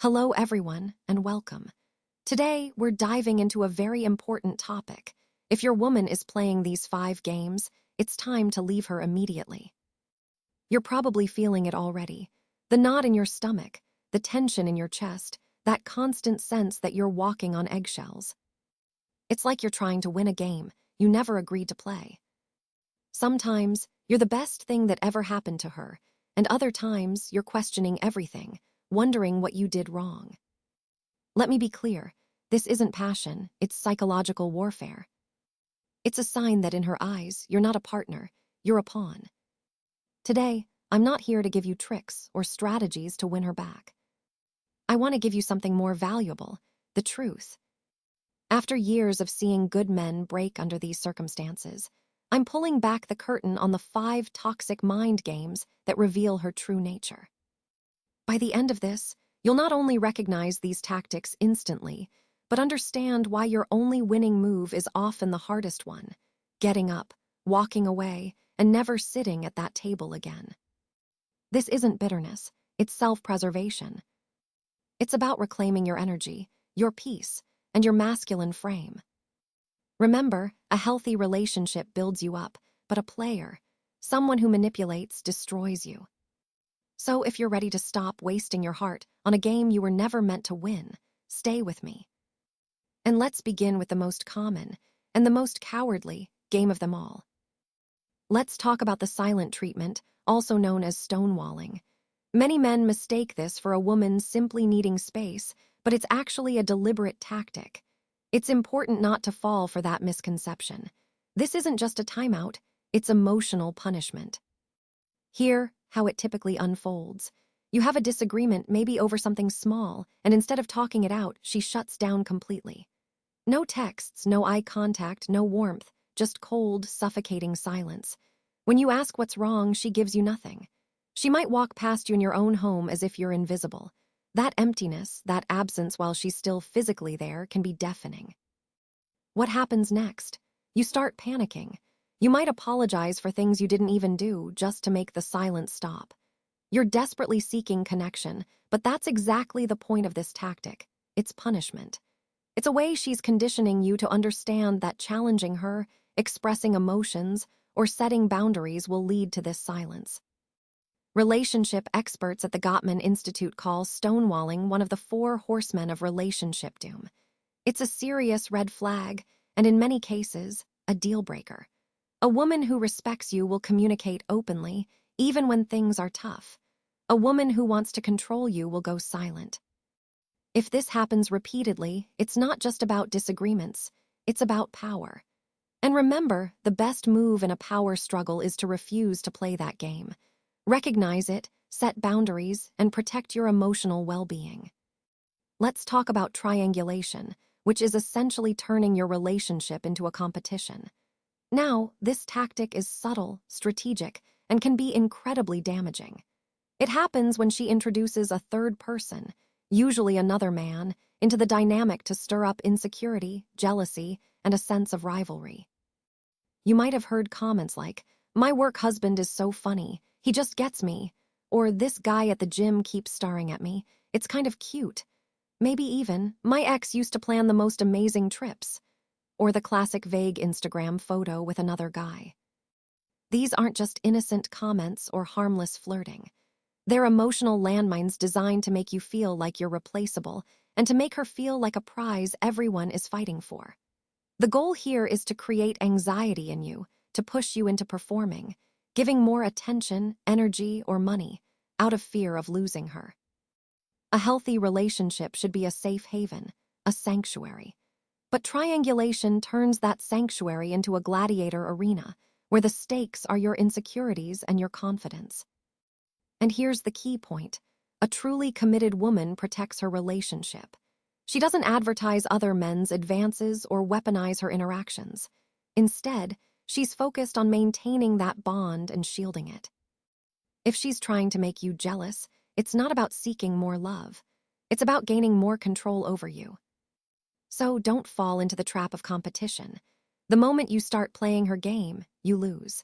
Hello, everyone, and welcome. Today, we're diving into a very important topic. If your woman is playing these 5 games, it's time to leave her immediately. You're probably feeling it already. The knot in your stomach, the tension in your chest, that constant sense that you're walking on eggshells. It's like you're trying to win a game you never agreed to play. Sometimes, you're the best thing that ever happened to her, and other times, you're questioning everything, wondering what you did wrong. Let me be clear, this isn't passion, it's psychological warfare. It's a sign that in her eyes, you're not a partner, you're a pawn. Today, I'm not here to give you tricks or strategies to win her back. I want to give you something more valuable, the truth. After years of seeing good men break under these circumstances, I'm pulling back the curtain on the 5 toxic mind games that reveal her true nature. By the end of this, you'll not only recognize these tactics instantly, but understand why your only winning move is often the hardest one: getting up, walking away, and never sitting at that table again. This isn't bitterness, it's self-preservation. It's about reclaiming your energy, your peace, and your masculine frame. Remember, a healthy relationship builds you up, but a player, someone who manipulates, destroys you. So if you're ready to stop wasting your heart on a game you were never meant to win, stay with me. And let's begin with the most common and the most cowardly game of them all. Let's talk about the silent treatment, also known as stonewalling. Many men mistake this for a woman simply needing space, but it's actually a deliberate tactic. It's important not to fall for that misconception. This isn't just a timeout, it's emotional punishment. Here, how it typically unfolds. You have a disagreement, maybe over something small, and instead of talking it out, she shuts down completely. No texts, no eye contact, no warmth, just cold, suffocating silence. When you ask what's wrong, she gives you nothing. She might walk past you in your own home as if you're invisible. That emptiness, that absence while she's still physically there, can be deafening. What happens next? You start panicking. You might apologize for things you didn't even do just to make the silence stop. You're desperately seeking connection, but that's exactly the point of this tactic. It's punishment. It's a way she's conditioning you to understand that challenging her, expressing emotions, or setting boundaries will lead to this silence. Relationship experts at the Gottman Institute call stonewalling one of the 4 horsemen of relationship doom. It's a serious red flag, and in many cases, a deal breaker. A woman who respects you will communicate openly, even when things are tough. A woman who wants to control you will go silent. If this happens repeatedly, it's not just about disagreements, it's about power. And remember, the best move in a power struggle is to refuse to play that game. Recognize it, set boundaries, and protect your emotional well-being. Let's talk about triangulation, which is essentially turning your relationship into a competition. Now, this tactic is subtle, strategic, and can be incredibly damaging. It happens when she introduces a third person, usually another man, into the dynamic to stir up insecurity, jealousy, and a sense of rivalry. You might have heard comments like, "My work husband is so funny, he just gets me," or "This guy at the gym keeps staring at me, it's kind of cute." Maybe even, "My ex used to plan the most amazing trips," or the classic vague Instagram photo with another guy. These aren't just innocent comments or harmless flirting. They're emotional landmines designed to make you feel like you're replaceable and to make her feel like a prize everyone is fighting for. The goal here is to create anxiety in you, to push you into performing, giving more attention, energy, or money, out of fear of losing her. A healthy relationship should be a safe haven, a sanctuary. But triangulation turns that sanctuary into a gladiator arena, where the stakes are your insecurities and your confidence. And here's the key point. A truly committed woman protects her relationship. She doesn't advertise other men's advances or weaponize her interactions. Instead, she's focused on maintaining that bond and shielding it. If she's trying to make you jealous, it's not about seeking more love. It's about gaining more control over you. So don't fall into the trap of competition. The moment you start playing her game, you lose.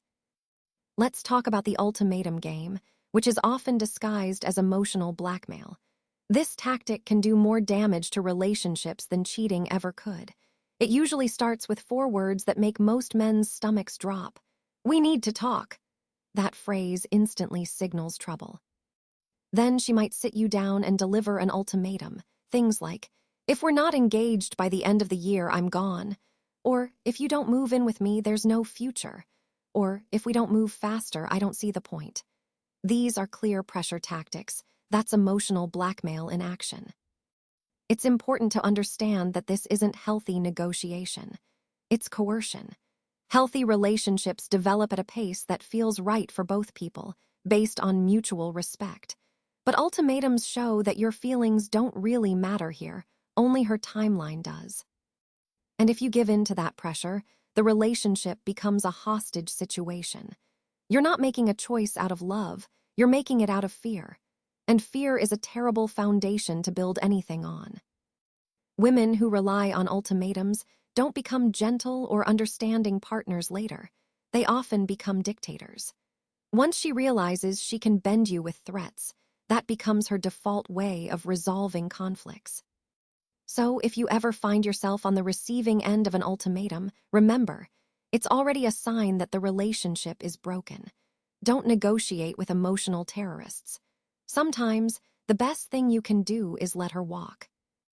Let's talk about the ultimatum game, which is often disguised as emotional blackmail. This tactic can do more damage to relationships than cheating ever could. It usually starts with 4 words that make most men's stomachs drop. "We need to talk." That phrase instantly signals trouble. Then she might sit you down and deliver an ultimatum. Things like, "If we're not engaged by the end of the year, I'm gone." Or, "If you don't move in with me, there's no future." Or, "If we don't move faster, I don't see the point." These are clear pressure tactics. That's emotional blackmail in action. It's important to understand that this isn't healthy negotiation. It's coercion. Healthy relationships develop at a pace that feels right for both people, based on mutual respect. But ultimatums show that your feelings don't really matter here, only her timeline does. And if you give in to that pressure, the relationship becomes a hostage situation. You're not making a choice out of love, you're making it out of fear. And fear is a terrible foundation to build anything on. Women who rely on ultimatums don't become gentle or understanding partners later. They often become dictators. Once she realizes she can bend you with threats, that becomes her default way of resolving conflicts. So if you ever find yourself on the receiving end of an ultimatum, remember, it's already a sign that the relationship is broken. Don't negotiate with emotional terrorists. Sometimes, the best thing you can do is let her walk.